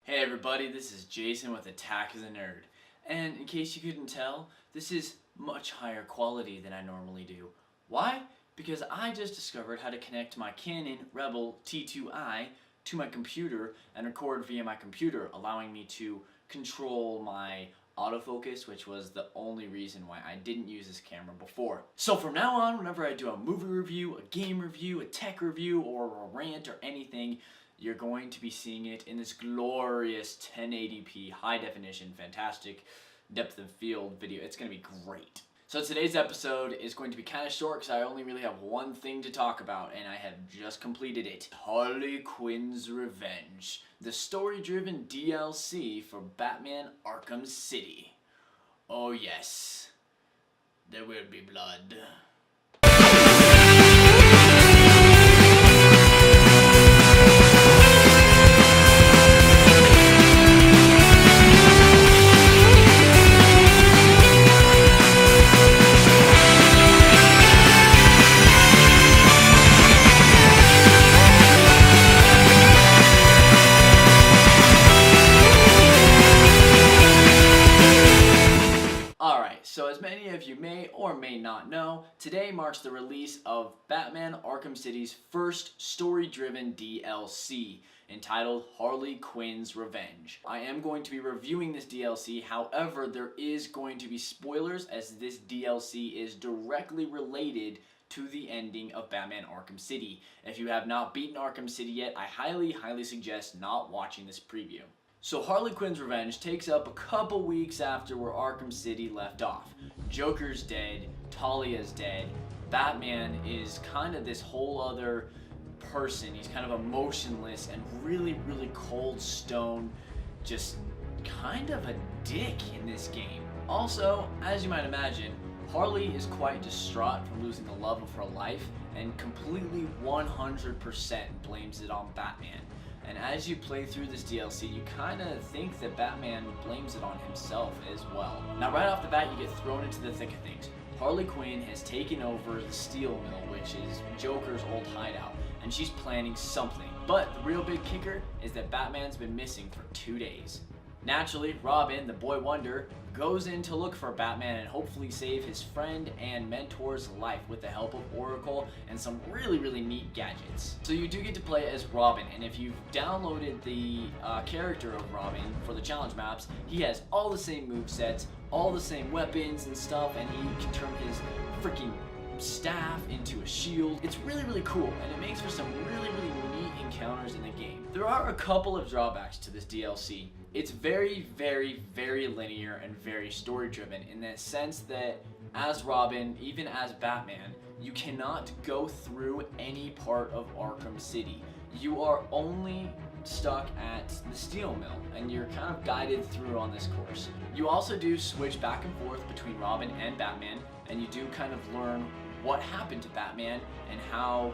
Hey everybody, this is Jason with Attack of the Nerd. And in case you couldn't tell, this is much higher quality than I normally do. Why? Because I just discovered how to connect my Canon Rebel T2i to my computer and record via my computer, allowing me to control my autofocus, which was the only reason why I didn't use this camera before. So from now on, whenever I do a movie review, a game review, a tech review, or a rant or anything, you're going to be seeing it in this glorious 1080p, high definition, fantastic depth of field video. It's going to be great. So today's episode is going to be kind of short because I only really have one thing to talk about, and I have just completed it. Harley Quinn's Revenge, the story-driven DLC for Batman Arkham City. Oh yes, there will be blood. So as many of you may or may not know, today marks the release of Batman Arkham City's first story-driven DLC, entitled Harley Quinn's Revenge. I am going to be reviewing this DLC, however there is going to be spoilers as this DLC is directly related to the ending of Batman Arkham City. If you have not beaten Arkham City yet, I highly suggest not watching this preview. So Harley Quinn's Revenge takes up a couple weeks after where Arkham City left off. Joker's dead, Talia's dead, Batman is kind of this whole other person. He's kind of emotionless and really cold stone, just kind of a dick in this game. Also, as you might imagine, Harley is quite distraught from losing the love of her life and completely 100% blames it on Batman. And as you play through this DLC, you kind of think that Batman blames it on himself as well. Now right off the bat, you get thrown into the thick of things. Harley Quinn has taken over the Steel Mill, which is Joker's old hideout, and she's planning something. But the real big kicker is that Batman's been missing for 2 days. Naturally, Robin, the boy wonder, goes in to look for Batman and hopefully save his friend and mentor's life with the help of Oracle and some really neat gadgets. So you do get to play as Robin, and if you've downloaded the character of Robin for the challenge maps, he has all the same movesets, all the same weapons and stuff, and he can turn his freaking staff into a shield. It's really cool, and it makes for some really neat encounters in the game. There are a couple of drawbacks to this DLC. It's very linear and very story driven in the sense that as Robin, even as Batman, you cannot go through any part of Arkham City. You are only stuck at the Steel Mill, and you're kind of guided through on this course. You also do switch back and forth between Robin and Batman, and you do kind of learn what happened to Batman and how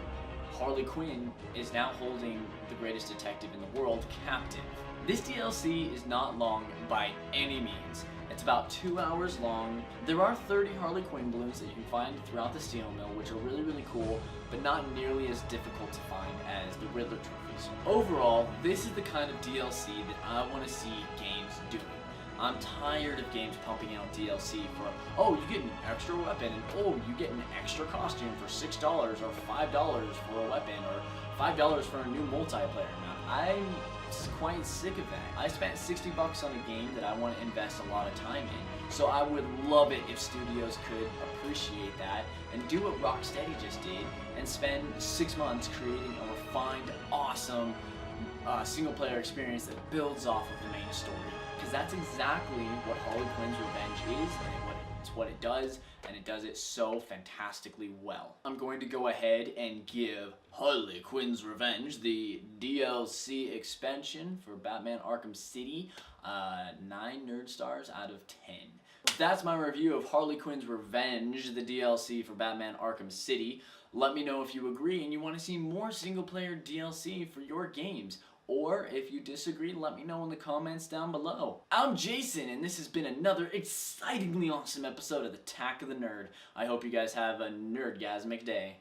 Harley Quinn is now holding the greatest detective in the world captive. This DLC is not long by any means. It's about 2 hours long. There are 30 Harley Quinn balloons that you can find throughout the Steel Mill, which are really cool, but not nearly as difficult to find as the Riddler trophies. Overall, this is the kind of DLC that I want to see games doing. I'm tired of games pumping out DLC for, oh, you get an extra weapon, and oh, you get an extra costume for $6 or $5 for a weapon, or $5 for a new multiplayer map. I'm quite sick of that. I spent $60 on a game that I want to invest a lot of time in, so I would love it if studios could appreciate that and do what Rocksteady just did and spend 6 months creating a refined, awesome single-player experience that builds off of the main story. Because that's exactly what Harley Quinn's Revenge is, and it's what it does, and it does it so fantastically well. I'm going to go ahead and give Harley Quinn's Revenge, the DLC expansion for Batman Arkham City, 9 nerd stars out of 10. That's my review of Harley Quinn's Revenge, the DLC for Batman Arkham City. Let me know if you agree and you want to see more single-player DLC for your games. Or if you disagree, let me know in the comments down below. I'm Jason, and this has been another excitingly awesome episode of Attack of the Nerd. I hope you guys have a nerdgasmic day.